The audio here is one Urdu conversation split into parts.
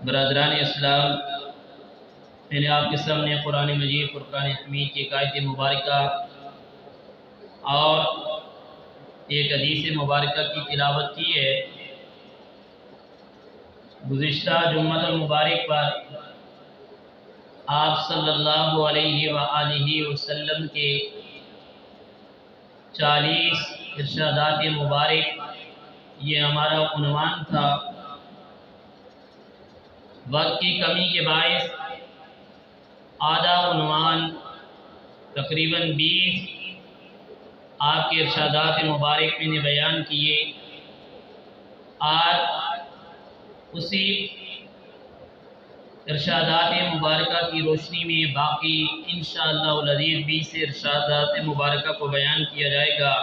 برادران اسلام، میں نے آپ کے سامنے قرآن مجید فرقان حمید کی ایک آیت مبارکہ اور ایک حدیث مبارکہ کی تلاوت کی ہے۔ گزشتہ جمعۃ المبارک پر آپ صلی اللہ علیہ وآلہ وسلم کے 40 ارشادات مبارک، یہ ہمارا عنوان تھا۔ وقت کی کمی کے باعث آدھا عنوان تقریباً 20 آپ کے ارشادات مبارک میں نے بیان کیے۔ آج اسی ارشادات مبارکہ کی روشنی میں باقی انشاءاللہ العزیز 20 ارشادات مبارکہ کو بیان کیا جائے گا۔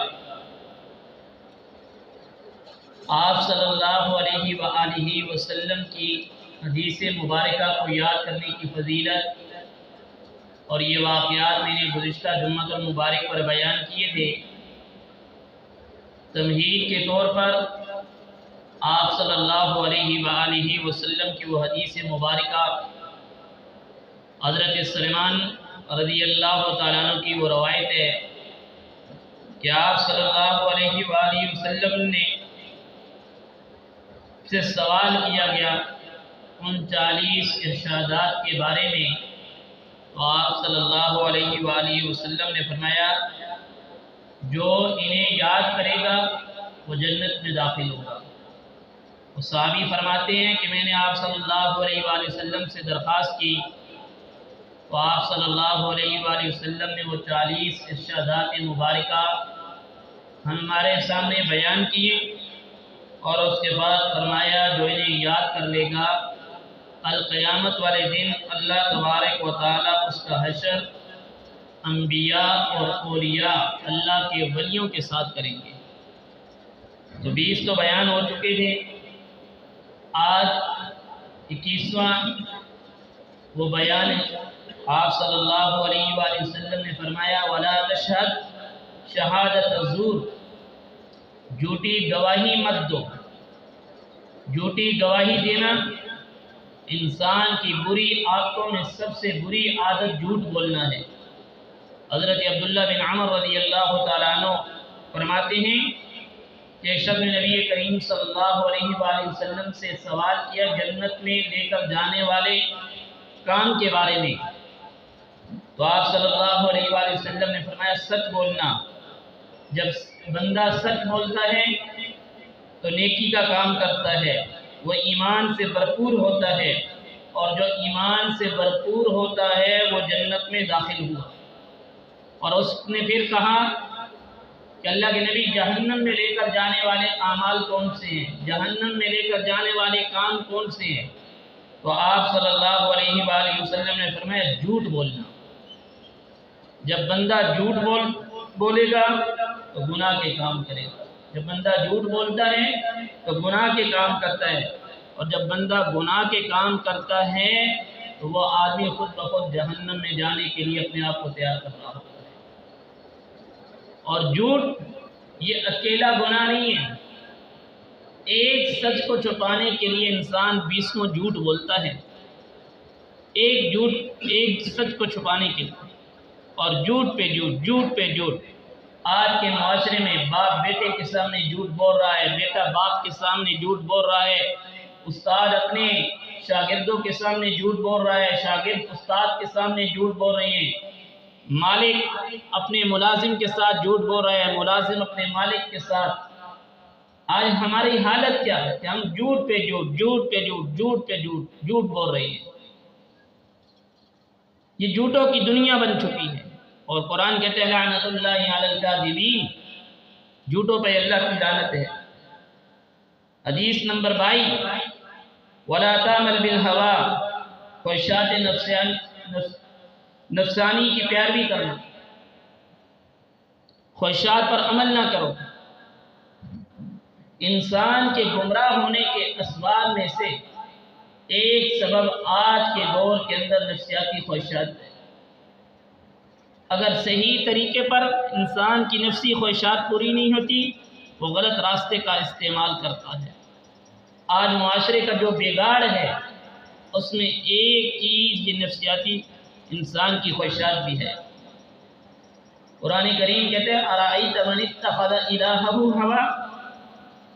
آپ صلی اللہ علیہ وآلہ وسلم کی حدیث مبارکہ کو یاد کرنے کی فضیلت اور یہ واقعات میں نے گزشتہ جمعۃ المبارک پر بیان کیے تھے۔ تمہید کے طور پر آپ صلی اللہ علیہ وآلہ وسلم کی وہ حدیث مبارکہ حضرت سلیمان رضی اللہ تعالیٰ عنہ کی وہ روایت ہے کہ آپ صلی اللہ علیہ وآلہ وسلم نے سے سوال کیا گیا ان 40 ارشادات کے بارے میں، تو آپ صلی اللہ علیہ وآلہ وسلم نے فرمایا جو انہیں یاد کرے گا وہ جنت میں داخل ہوگا۔ وہ صحابی فرماتے ہیں کہ میں نے آپ صلی اللہ علیہ وآلہ وسلم سے درخواست کی، تو آپ صلی اللہ علیہ وآلہ وسلم نے وہ 40 ارشادات مبارکہ ہمارے سامنے بیان کیے اور اس کے بعد فرمایا جو انہیں یاد کر لے گا القیامت والے دن اللہ تبارک و تعالیٰ اس کا حشر انبیاء اور اولیاء اللہ کے ولیوں کے ساتھ کریں گے۔ تو 20 تو بیان ہو چکے تھے، آج 21واں وہ بیان ہے۔ آپ صلی اللہ علیہ وآلہ وسلم نے فرمایا وَلَا تَشْهَدْ شہادت الزور، جھوٹی گواہی مت دو۔ جھوٹی گواہی دینا انسان کی بری عادتوں میں سب سے بری عادت جھوٹ بولنا ہے۔ حضرت عبداللہ بن عمر رضی اللہ تعالیٰ عنہ فرماتے ہیں کہ ایک شخص نے نبی کریم صلی اللہ علیہ وآلہ وسلم سے سوال کیا جنت میں لے کر جانے والے کام کے بارے میں، تو آپ صلی اللہ علیہ وآلہ وسلم نے فرمایا سچ بولنا۔ جب بندہ سچ بولتا ہے تو نیکی کا کام کرتا ہے، وہ ایمان سے بھرپور ہوتا ہے، اور جو ایمان سے بھرپور ہوتا ہے وہ جنت میں داخل ہوا۔ اور اس نے پھر کہا کہ اللہ کے نبی جہنم میں لے کر جانے والے اعمال کون سے ہیں، جہنم میں لے کر جانے والے کام کون سے ہیں؟ تو آپ صلی اللہ علیہ وآلہ وسلم نے فرمایا جھوٹ بولنا۔ جب بندہ جھوٹ بولے گا تو گناہ کے کام کرے گا۔ جب بندہ جھوٹ بولتا ہے تو گناہ کے کام کرتا ہے، اور جب بندہ گناہ کے کام کرتا ہے تو وہ آدمی خود بخود جہنم میں جانے کے لیے اپنے آپ کو تیار کر رہا ہوتا ہے۔ اور جھوٹ یہ اکیلا گناہ نہیں ہے، ایک سچ کو چھپانے کے لیے انسان 20 جھوٹ بولتا ہے، ایک سچ کو چھپانے کے لیے، اور جھوٹ پہ جھوٹ، جھوٹ پہ جھوٹ۔ آج کے معاشرے میں باپ بیٹے کے سامنے جھوٹ بول رہا ہے، بیٹا باپ کے سامنے جھوٹ بول رہا ہے، استاد اپنے شاگردوں کے سامنے جھوٹ بول رہا ہے، شاگرد استاد کے سامنے جھوٹ بول رہے ہیں، مالک اپنے ملازم کے ساتھ جھوٹ بول رہا ہے، ملازم اپنے مالک کے ساتھ۔ آج ہماری حالت کیا ہے کہ ہم جھوٹ پہ جھوٹ، جھوٹ پہ جھوٹ، جھوٹ پہ جھوٹ، جھوٹ بول رہے ہیں۔ یہ جھوٹوں کی دنیا بن چکی ہے، اور قرآن کہتے ہیں لعنت اللہ علی الکاذبین، جھوٹوں پہ اللہ کی لعنت ہے۔ حدیث نمبر 22 وَلَا تَعْمَلْ بِالْهَوَىٰ، خواہشات نفسانی کی پیروی کرنا، خواہشات پر عمل نہ کرو۔ انسان کے گمراہ ہونے کے اسباب میں سے ایک سبب آج کے دور کے اندر نفسیاتی خواہشات ہے۔ اگر صحیح طریقے پر انسان کی نفسی خواہشات پوری نہیں ہوتی، وہ غلط راستے کا استعمال کرتا ہے۔ آج معاشرے کا جو بگاڑ ہے اس میں ایک چیز یہ نفسیاتی انسان کی خواہشات بھی ہے۔ قرآن کریم کہتے ہیں ارائیت من اتخذ الہہ ہوا،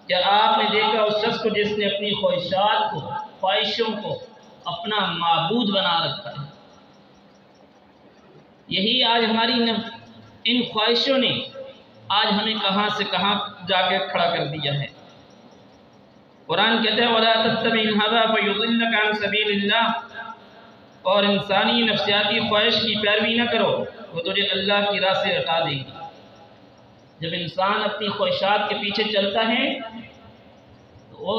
کیا آپ نے دیکھا اس شخص کو جس نے اپنی خواہشات کو، خواہشوں کو اپنا معبود بنا رکھا ہے۔ یہی آج ہماری ان خواہشوں نے آج ہمیں کہاں سے کہاں جا کے کھڑا کر دیا ہے۔ قرآن کہتے ہیں وَلَا تَتَّبِعِ الْهَوَىٰ فَيُضِلَّكَ عَنْ سَبِيلِ اللَّهِ، اور انسانی نفسیاتی خواہش کی پیروی نہ کرو، وہ تجھے اللہ کی راہ سے ہٹا دے گی۔ جب انسان اپنی خواہشات کے پیچھے چلتا ہے تو وہ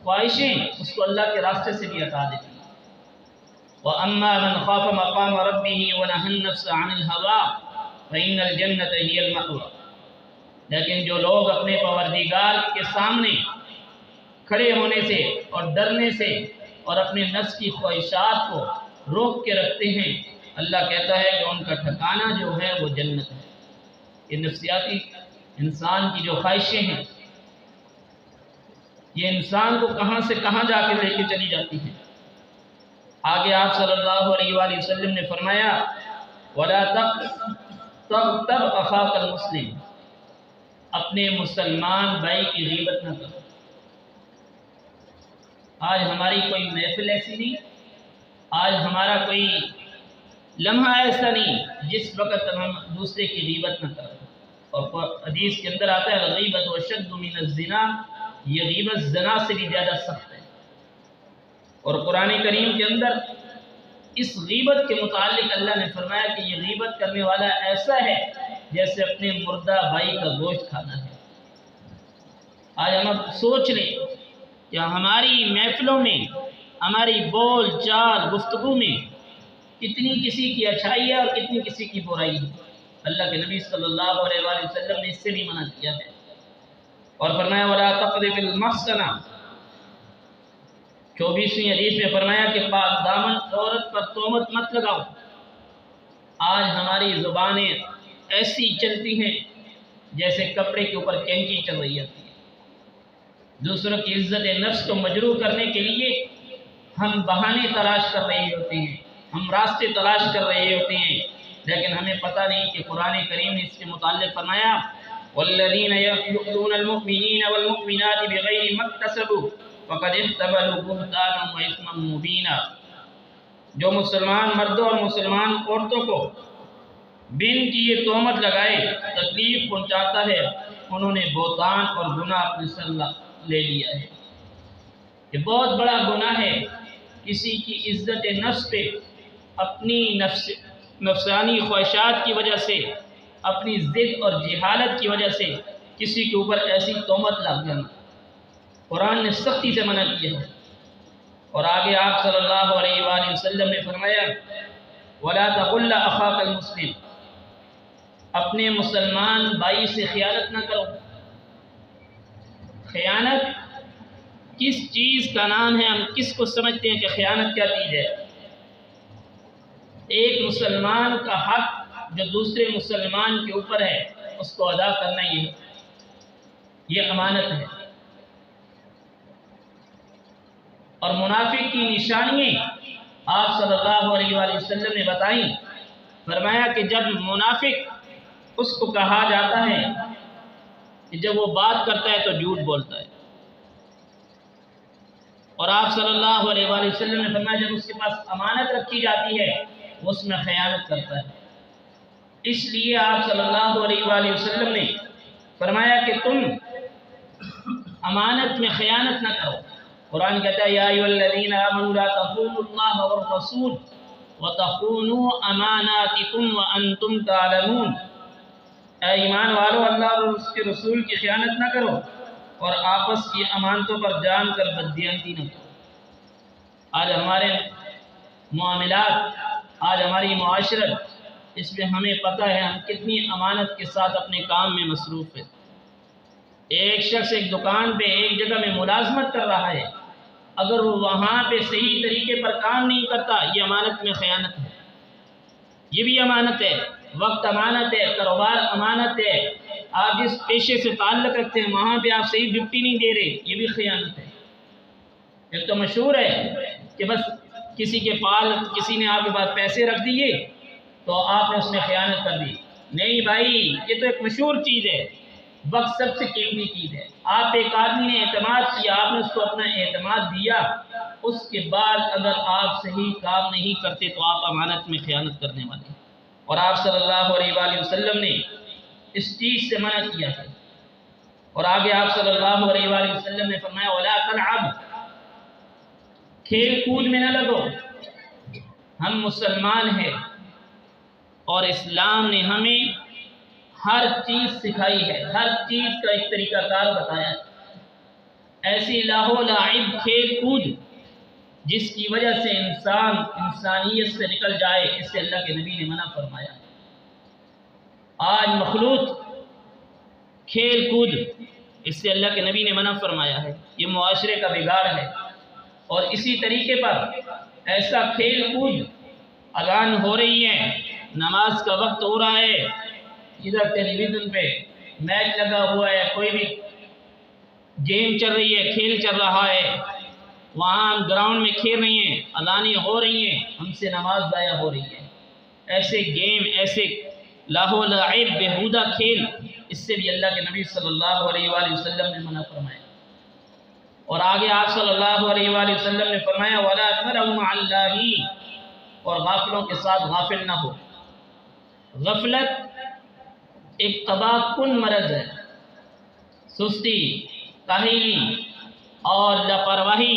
خواہشیں اس کو اللہ کے راستے سے بھی ہٹا دیتی ہیں۔ وَأَمَّا مَنْ خَافَ مَقَامَ رَبِّهِ وَنَهَى النَّفْسَ عَنِ الْهَوَىٰ فَإِنَّ الْجَنَّةَ هِيَ الْمَأْوَىٰ، لیکن جو لوگ اپنے پروردگار کے سامنے کھڑے ہونے سے اور ڈرنے سے اور اپنے نفس کی خواہشات کو روک کے رکھتے ہیں، اللہ کہتا ہے کہ ان کا ٹھکانہ جو ہے وہ جنت ہے۔ یہ نفسیاتی انسان کی جو خواہشیں ہیں یہ انسان کو کہاں سے کہاں جا کے لے کے چلی جاتی ہیں۔ آگے آپ صلی اللہ علیہ وآلہ وسلم نے فرمایا وَلَا تَغْتَبْ أَخَاكَ الْمُسْلِمِ، اپنے مسلمان بھائی کی غیبت نہ کرو۔ آج ہماری کوئی محفل ایسی نہیں، آج ہمارا کوئی لمحہ ایسا نہیں جس وقت ہم دوسرے کی غیبت نہ کریں۔ اور حدیث کے اندر آتا ہے الغیبۃ اشد من الزنا، یہ غیبت زنا سے بھی زیادہ سخت ہے۔ اور قرآن کریم کے اندر اس غیبت کے متعلق اللہ نے فرمایا کہ یہ غیبت کرنے والا ایسا ہے جیسے اپنے مردہ بھائی کا گوشت کھانا ہے۔ آج ہم اب سوچ لیں کہ ہماری محفلوں میں، ہماری بول چال گفتگو میں کتنی کسی کی اچھائی ہے اور کتنی کسی کی برائی ہے۔ اللہ کے نبی صلی اللہ علیہ وآلہ وسلم نے اس سے بھی منع کیا ہے اور فرمایا وَلَا تَقْذِفِ الْمُحْصَنَ، 24ویں حدیث میں فرمایا کہ پاک دامن عورت پر تہمت مت لگاؤ۔ آج ہماری زبانیں ایسی چلتی ہیں جیسے کپڑے کے اوپر کینچی چل رہی ہوتی ہے۔ دوسروں کی عزت نفس کو مجروح کرنے کے لیے ہم بہانے تلاش کر رہے ہوتے ہیں، ہم راستے تلاش کر رہے ہوتے ہیں، لیکن ہمیں پتہ نہیں کہ قرآن کریم نے اس کے متعلق فرمایا وَالَّذِينَ يَؤْذُونَ الْمُؤْمِنِينَ وَالْمُؤْمِنَاتِ بِغَيْرِ مَا اكْتَسَبُوا فَقَدِ احْتَمَلُوا بُهْتَانًا وَإِثْمًا مُبِينًا، جو مسلمان مردوں اور مسلمان عورتوں کو بن کی یہ تہمت لگائے تکلیف پہنچاتا ہے، انہوں نے بہتان اور گناہ اپنے سر لے لیا ہے۔ یہ بہت بڑا گناہ ہے کسی کی عزت نفس پہ اپنی نفسانی خواہشات کی وجہ سے، اپنی ضد اور جہالت کی وجہ سے کسی کے اوپر ایسی تہمت لگ جانا۔ قرآن نے سختی سے منع کیا ہے۔ اور آگے آپ صلی اللہ علیہ وآلہ وسلم نے فرمایا وَلَا تَغُلَّ أَخَاكَ الْمُسْلِمِ، اپنے مسلمان بھائی سے خیانت نہ کرو۔ خیانت کس چیز کا نام ہے؟ ہم کس کو سمجھتے ہیں کہ خیانت کیا چیز ہے؟ ایک مسلمان کا حق جو دوسرے مسلمان کے اوپر ہے اس کو ادا کرنا یہ امانت ہے۔ اور منافق کی نشانیاں آپ صلی اللہ علیہ وآلہ وسلم نے بتائیں، فرمایا کہ جب منافق اس کو کہا جاتا ہے کہ جب وہ بات کرتا ہے تو جھوٹ بولتا ہے، اور آپ صلی اللہ علیہ وآلہ وسلم نے فرمایا جب اس کے پاس امانت رکھی جاتی ہے وہ اس میں خیانت کرتا ہے۔ اس لیے آپ صلی اللہ علیہ وآلہ وسلم نے فرمایا کہ تم امانت میں خیانت نہ کرو۔ قرآن کہتا ہے یا ایھا الذین آمنوا لا تخونوا اللہ والرسول وتخونوا اماناتکم وانتم تعلمون، اے ایمان والو اللہ اور اس کے رسول کی خیانت نہ کرو اور آپس کی امانتوں پر جان کر بددیانتی نہ کرو۔ آج ہمارے معاملات، آج ہماری معاشرت، اس میں ہمیں پتہ ہے ہم کتنی امانت کے ساتھ اپنے کام میں مصروف ہیں۔ ایک شخص ایک دکان پہ ایک جگہ میں ملازمت کر رہا ہے، اگر وہ وہاں پہ صحیح طریقے پر کام نہیں کرتا یہ امانت میں خیانت ہے۔ یہ بھی امانت ہے، وقت امانت ہے، کاروبار امانت ہے، آپ جس پیشے سے تعلق رکھتے ہیں وہاں پہ آپ صحیح ڈیوٹی نہیں دے رہے، یہ بھی خیانت ہے۔ ایک تو مشہور ہے کہ بس کسی نے آپ کے پاس پیسے رکھ دیے تو آپ نے اس میں خیانت کر دی. نہیں بھائی، یہ تو ایک مشہور چیز ہے. وقت سب سے قیمتی چیز ہے. آپ ایک آدمی نے اعتماد کیا، آپ نے اس کو اپنا اعتماد دیا، اس کے بعد اگر آپ صحیح کام نہیں کرتے تو آپ امانت میں خیانت کرنے والے ہیں. اور آپ صلی اللہ علیہ وآلہ وسلم نے اس چیز سے منع کیا ہے. اور آگے آپ صلی اللہ علیہ وآلہ وسلم نے فرمایا وَلَا تَلْعَبْ، کھیل کود میں نہ لگو. ہم مسلمان ہیں اور اسلام نے ہمیں ہر چیز سکھائی ہے، ہر چیز کا ایک طریقہ کار بتایا ہے. ایسی لاہو لاعب کھیل کود جس کی وجہ سے انسان انسانیت سے نکل جائے، اس سے اللہ کے نبی نے منع فرمایا. آج مخلوط کھیل کود، اس سے اللہ کے نبی نے منع فرمایا ہے. یہ معاشرے کا بگاڑ ہے. اور اسی طریقے پر ایسا کھیل کود، اذان ہو رہی ہے، نماز کا وقت ہو رہا ہے، ادھر ٹیلی ویژن پہ میچ لگا ہوا ہے، کوئی بھی گیم چل رہی ہے، کھیل چل رہا ہے، وہاں ہم گراؤنڈ میں کھیل رہی ہیں، اذانیں ہو رہی ہیں، ہم سے نماز ضائع ہو رہی ہے. ایسے گیم، ایسے لاہو لاعب بےہودہ کھیل، اس سے بھی اللہ کے نبی صلی اللہ علیہ وآلہ وسلم نے منع فرمایا. اور آگے آپ صلی اللہ علیہ وآلہ وسلم نے فرمایا وَلَا تَلْعَبُوا مَعَ اللَّهِ، اور غافلوں کے ساتھ غافل نہ ہو. غفلت ایک تباہ کن مرض ہے. سستی، کاہلی اور لاپرواہی،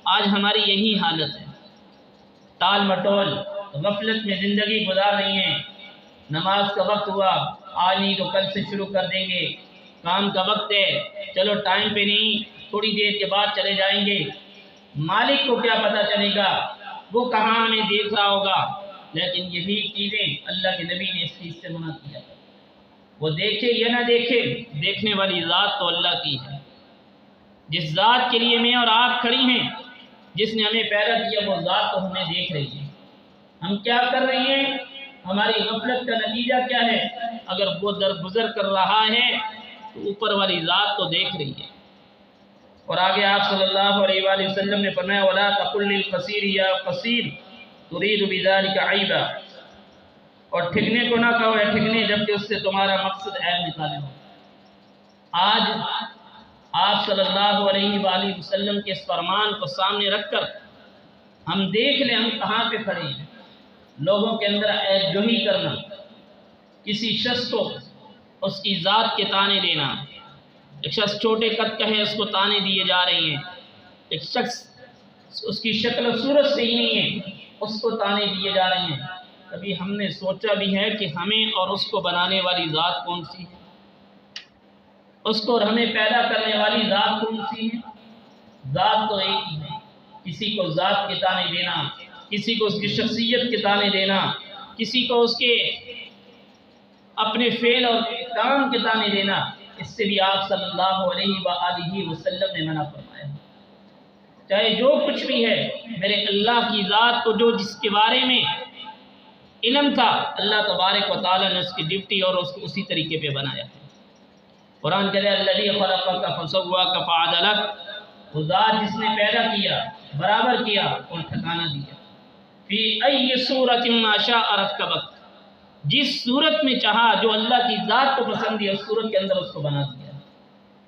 آج ہماری یہی حالت ہے. ٹال مٹول، غفلت میں زندگی گزار رہی ہیں. نماز کا وقت ہوا، آج نہیں تو کل سے شروع کر دیں گے. کام کا وقت ہے، چلو ٹائم پہ نہیں، تھوڑی دیر کے بعد چلے جائیں گے. مالک کو کیا پتہ چلے گا، وہ کہاں ہمیں دیکھ رہا ہوگا. لیکن یہی چیزیں اللہ کے نبی نے اس چیز سے منع کیا. وہ دیکھے یا نہ دیکھے، دیکھنے والی ذات تو اللہ کی ہے. جس ذات کے لیے میں اور آپ کھڑی ہیں، جس نے ہمیں پیدا کیا، وہ ذات تو ہمیں دیکھ رہی ہے. ہم کیا کر رہے ہیں، ہماری غفلت کا نتیجہ کیا ہے. اگر وہ درگزر کر رہا ہے تو اوپر والی ذات تو دیکھ رہی ہے. اور آگے آپ صلی اللہ علیہ وآلہ وسلم نے فرمایا وَلَا تَقُلْ لِلْقَصِيرِ يَا قَصِيرُ تُرِيدُ بِذَلِكَ عَيْبًا، اور ٹھگنے کو نہ کہو اے ٹھگنے، جبکہ اس سے تمہارا مقصد عیب نکالے ہو. آج آپ صلی اللہ علیہ وآلہ وسلم کے اس فرمان کو سامنے رکھ کر ہم دیکھ لیں ہم کہاں پہ کھڑے ہیں. لوگوں کے اندر عیب جوہی کرنا، کسی شخص کو اس کی ذات کے تانے دینا. ایک شخص چھوٹے قد کا ہے، اس کو تانے دیے جا رہے ہیں. ایک شخص اس کی شکل و صورت صحیح نہیں ہے، اس کو تانے دیے جا رہے ہیں. کبھی ہم نے سوچا بھی ہے کہ ہمیں اور اس کو بنانے والی ذات کون سی ہے؟ اس کو اور ہمیں پیدا کرنے والی ذات کون سی ہے؟ ذات تو ایک ہی ہے. کسی کو ذات کے تانے دینا، کسی کو اس کی شخصیت کے تانے دینا، کسی کو اس کے اپنے فعل اور کام کے تانے دینا، اس سے بھی آپ صلی اللہ علیہ وآلہ وسلم نے منع فرمایا. چاہے جو کچھ بھی ہے، میرے اللہ کی ذات کو جو جس کے بارے میں علم تھا، اللہ تبارک و تعالیٰ نے اس کی ڈیوٹی اور اس کو اسی طریقے پہ بنایا ہے. قرآن کہتا ہے الذی خلقک فسواک فعدلک، وہ ذات جس نے پیدا کیا، برابر کیا اور ٹھکانہ دیا. فی ای صورت ما شاء رکبک، جس صورت میں چاہا، جو اللہ کی ذات کو پسند ہے اس صورت کے اندر اس کو بنا دیا.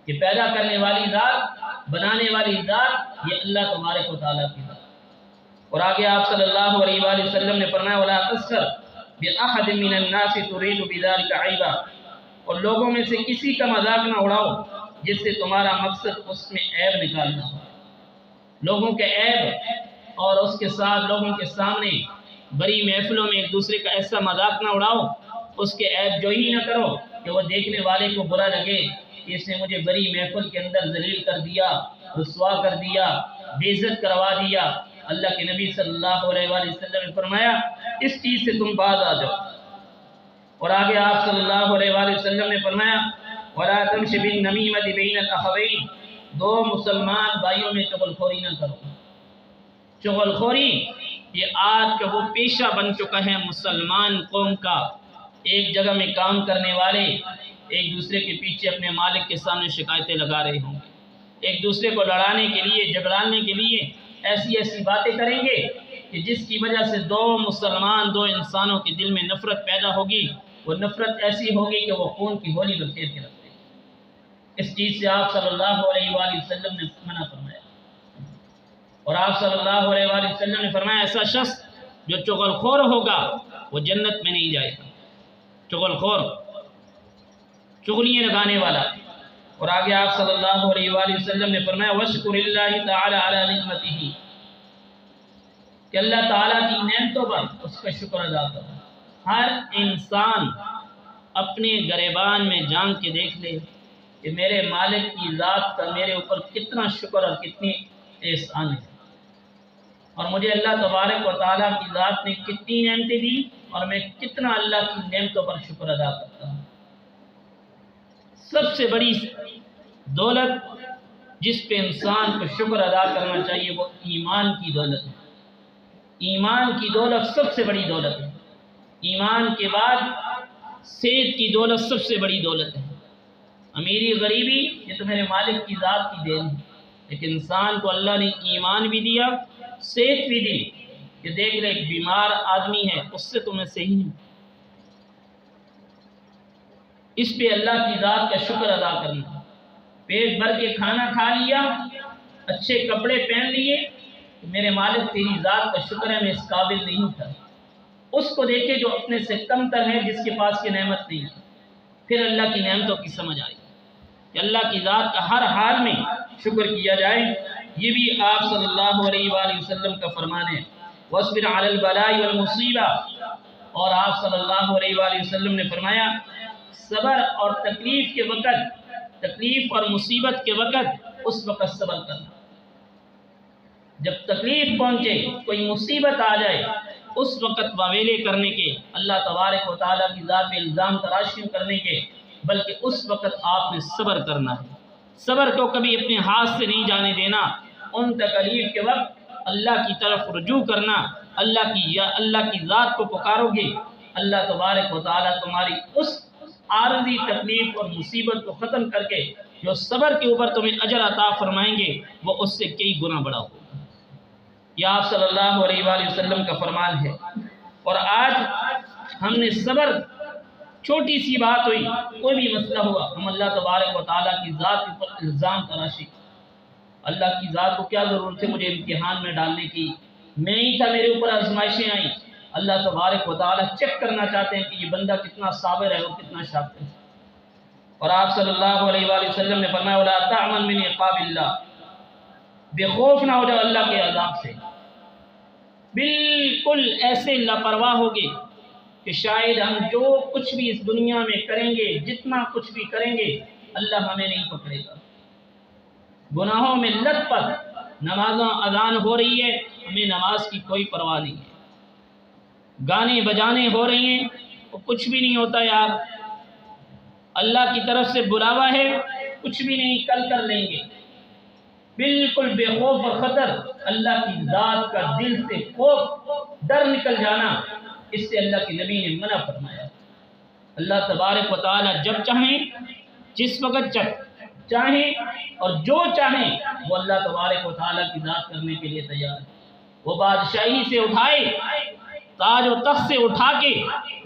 کہ پیدا کرنے والی ذات، بنانے والی ذات، یہ اللہ تبارک و تعالیٰ کی ذات. اور آگے آپ صلی اللہ علیہ وآلہ وسلم نے فرمایا وَلَا تَسْخَرْ بِأَحَدٍ مِّنَ النَّاسِ تُرِيدُ بِذَلِكَ عَيْبًا، اور لوگوں میں سے کسی کا مذاق نہ اڑاؤ جس سے تمہارا مقصد اس میں عیب نکالنا ہو. لوگوں کے عیب اور اس کے ساتھ لوگوں کے سامنے بڑی محفلوں میں ایک دوسرے کا ایسا مذاق نہ اڑاؤ، اس کے عیب جو ہی نہ کرو کہ وہ دیکھنے والے کو برا لگے کہ اس نے مجھے بڑی محفل کے اندر ذلیل کر دیا، رسوا کر دیا، بے عزت کروا دیا. اللہ کے نبی صلی اللہ علیہ وآلہ وسلم نے فرمایا اس چیز سے تم باز آ جاؤ. اور آگے آپ صلی اللہ علیہ وآلہ وسلم نے فرمایا وَلَا تَمْشِ بِالنَّمِيمَةِ بَيْنَ الْأَخَوَيْنِ، دو مسلمان بھائیوں میں چغل خوری نہ کرو. چغل خوری یہ آج کا وہ پیشہ بن چکا ہے مسلمان قوم کا. ایک جگہ میں کام کرنے والے ایک دوسرے کے پیچھے اپنے مالک کے سامنے شکایتیں لگا رہے ہوں گے، ایک دوسرے کو لڑانے کے لیے، جھگڑانے کے لیے ایسی ایسی باتیں کریں گے کہ جس کی وجہ سے دو انسانوں کے دل میں نفرت پیدا ہوگی. وہ نفرت ایسی ہوگی کہ وہ خون کی ہولی میں پھیر کے رکھ دیں گے. اس چیز سے آپ صلی اللہ علیہ وآلہ وسلم نے منع فرمایا. اور آپ صلی اللہ علیہ وآلہ وسلم نے فرمایا ایسا شخص جو چغل خور ہوگا وہ جنت میں نہیں جائے گا. چغل خور، چغلیاں لگانے والا. اور آگے آپ صلی اللہ علیہ وآلہ وسلم نے فرمایا واشکر اللہ تعالی علی نعمتہ، کہ اللہ تعالیٰ کی نعمتوں پر اس کا شکر ادا کرو. ہر انسان اپنے گریبان میں جان کے دیکھ لے کہ میرے مالک کی ذات کا میرے اوپر کتنا شکر اور کتنی احسان ہے، اور مجھے اللہ تبارک و تعالیٰ کی ذات نے کتنی نعمتیں دی اور میں کتنا اللہ کی نعمتوں پر شکر ادا کرتا ہوں. سب سے بڑی دولت جس پہ انسان کو شکر ادا کرنا چاہیے وہ ایمان کی دولت ہے. ایمان کی دولت سب سے بڑی دولت ہے. ایمان کے بعد صحت کی دولت سب سے بڑی دولت ہے. امیری غریبی یہ تو میرے مالک کی ذات کی دین ہے، لیکن انسان کو اللہ نے ایمان بھی دیا، صحت بھی دی کہ دیکھ لے ایک بیمار آدمی ہے اس سے تو میں صحیح ہوں. اس پہ اللہ کی ذات کا شکر ادا کرنا. پیٹ بھر کے کھانا کھا لیا، اچھے کپڑے پہن لیے، میرے مالک تیری ذات کا شکر ہے میں اس قابل نہیں تھا. اس کو دیکھے جو اپنے سے کم تر ہے، جس کے پاس کی نعمت نہیں ہے، پھر اللہ کی نعمتوں کی سمجھ آئی کہ اللہ کی ذات کا ہر حال میں شکر کیا جائے. یہ بھی آپ صلی اللہ علیہ وآلہ وسلم کا فرمان ہے. وَاصْبِرْ عَلَى الْبَلَاءِ وَالْمُصِيبَةِ، اور آپ صلی اللہ علیہ وآلہ وسلم نے فرمایا صبر اور تکلیف کے وقت، تکلیف اور مصیبت کے وقت اس وقت صبر کرنا. جب تکلیف پہنچے، کوئی مصیبت آ جائے، اس وقت واویلے کرنے کے، اللہ تبارک و تعالیٰ کی ذات پہ الزام تراشی کرنے کے، بلکہ اس وقت آپ نے صبر کرنا ہے. صبر کو کبھی اپنے ہاتھ سے نہیں جانے دینا. ان تکلیف کے وقت اللہ کی طرف رجوع کرنا. اللہ کی ذات کو پکارو گے، اللہ تبارک و تعالیٰ تمہاری اس عارضی تکلیف اور مصیبت کو ختم کر کے جو صبر کے اوپر تمہیں اجر عطا فرمائیں گے وہ اس سے کئی گنا بڑا ہوگا. یہ آپ صلی اللہ علیہ وآلہ وسلم کا فرمان ہے. اور آج ہم نے صبر، چھوٹی سی بات ہوئی، کوئی بھی مسئلہ ہوا، ہم اللہ تبارک و تعالیٰ کی ذات کے اوپر الزام تراشی. اللہ کی ذات کو کیا ضرورت ہے مجھے امتحان میں ڈالنے کی؟ میں ہی تھا، میرے اوپر آزمائشیں آئیں. اللہ تبارک و تعالیٰ چیک کرنا چاہتے ہیں کہ یہ بندہ کتنا صابر ہے اور کتنا شاکر ہے. اور آپ صلی اللہ علیہ وآلہ وسلم نے فرمایا وَلَا تَعْمَنْ مِنْ عِقَابِ اللَّهِ، بے خوف نہ ہو جاؤ اللہ کے عذاب سے. بالکل ایسے لاپرواہ ہوگے کہ شاید ہم جو کچھ بھی اس دنیا میں کریں گے، جتنا کچھ بھی کریں گے، اللہ ہمیں نہیں پکڑے گا. گناہوں میں لت پت، نمازاں اذان ہو رہی ہے، ہمیں نماز کی کوئی پرواہ نہیں ہے. گانے بجانے ہو رہی ہیں، وہ کچھ بھی نہیں ہوتا یار. اللہ کی طرف سے بلاوا ہے، کچھ بھی نہیں، کل کر لیں گے. بالکل بے خوف اور خطر، اللہ کی ذات کا دل سے خوف، ڈر نکل جانا، اس سے اللہ کے نبی نے منع فرمایا. اللہ تبارک و تعالی جب چاہیں، جس وقت چاہیں اور جو چاہیں وہ اللہ تبارک و تعالی کی ذات کرنے کے لیے تیار ہے. وہ بادشاہی سے اٹھائے، تاج و تخت سے اٹھا کے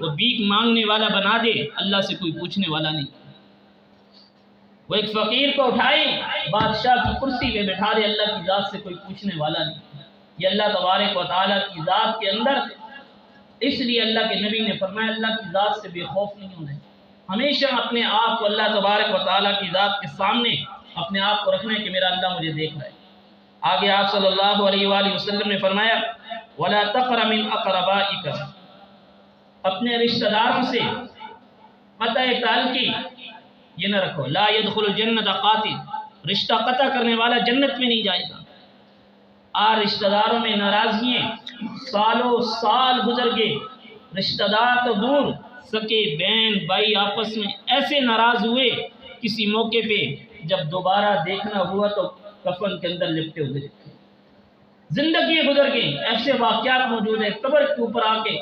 وہ بھیک مانگنے والا بنا دے، اللہ سے کوئی پوچھنے والا نہیں. وہ ایک فقیر کو اٹھائے، بادشاہ کی کرسی پہ بٹھا دے، اللہ کی ذات سے کوئی پوچھنے والا نہیں. یہ اللہ تبارک و تعالیٰ کی ذات کے اندر، اس لیے اللہ کے نبی نے فرمایا اللہ کی ذات سے بے خوف نہیں ہونا ہے. ہمیشہ اپنے آپ کو اللہ تبارک و تعالیٰ کی ذات کے سامنے اپنے آپ کو رکھنا ہے کہ میرا اللہ مجھے دیکھ رہا ہے. آگے آپ صلی اللہ علیہ وآلہ وسلم نے فرمایا وَلَا تَقْرَ مِنْ أَقْرَبَائِكَ، اپنے رشتہ داروں سے قطع تعلقی یہ نہ رکھو. لا يدخل الجنت قاطع، رشتہ قطع کرنے والا جنت میں نہیں جائے گا. رشتہ داروں میں ناراضگیاں سالوں سال گزر گئے، رشتہ دار تو دور، سکے بہن بھائی آپس میں ایسے ناراض ہوئے، کسی موقع پہ جب دوبارہ دیکھنا ہوا تو کفن کے اندر لپٹے ہوئے دیکھے. زندگی گزر گئی، ایسے واقعات موجود ہیں. قبر کے اوپر آ کے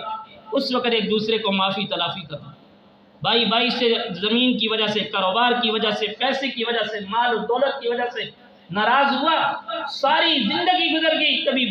اس وقت ایک دوسرے کو معافی تلافی کرنا، بھائی بھائی سے زمین کی وجہ سے، کاروبار کی وجہ سے، پیسے کی وجہ سے، مال و دولت کی وجہ سے ناراض ہوا، ساری زندگی گزر گئی، کبھی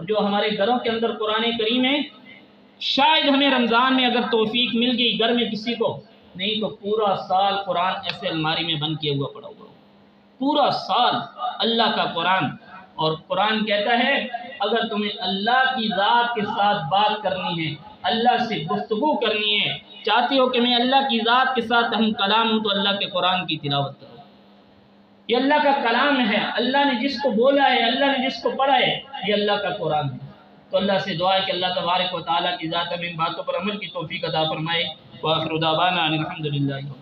اور جو ہمارے گھروں کے اندر قرآن کریم ہے، شاید ہمیں رمضان میں اگر توفیق مل گئی گھر میں کسی کو، نہیں تو پورا سال قرآن ایسے الماری میں بند کیا ہوا پڑا ہوا، پورا سال اللہ کا قرآن۔ اور قرآن کہتا ہے اگر تمہیں اللہ کی ذات کے ساتھ بات کرنی ہے، اللہ سے گفتگو کرنی ہے، چاہتے ہو کہ میں اللہ کی ذات کے ساتھ ہم کلام ہوں، تو اللہ کے قرآن کی تلاوت کرو۔ یہ اللہ کا کلام ہے، اللہ نے جس کو بولا ہے، اللہ نے جس کو پڑھا ہے، یہ اللہ کا قرآن ہے۔ تو اللہ سے دعا ہے کہ اللہ تبارک و تعالیٰ کی ذات ہمیں ان باتوں پر عمل کی توفیق عطا فرمائے۔ وآخر دعوانا ان الحمد للہ۔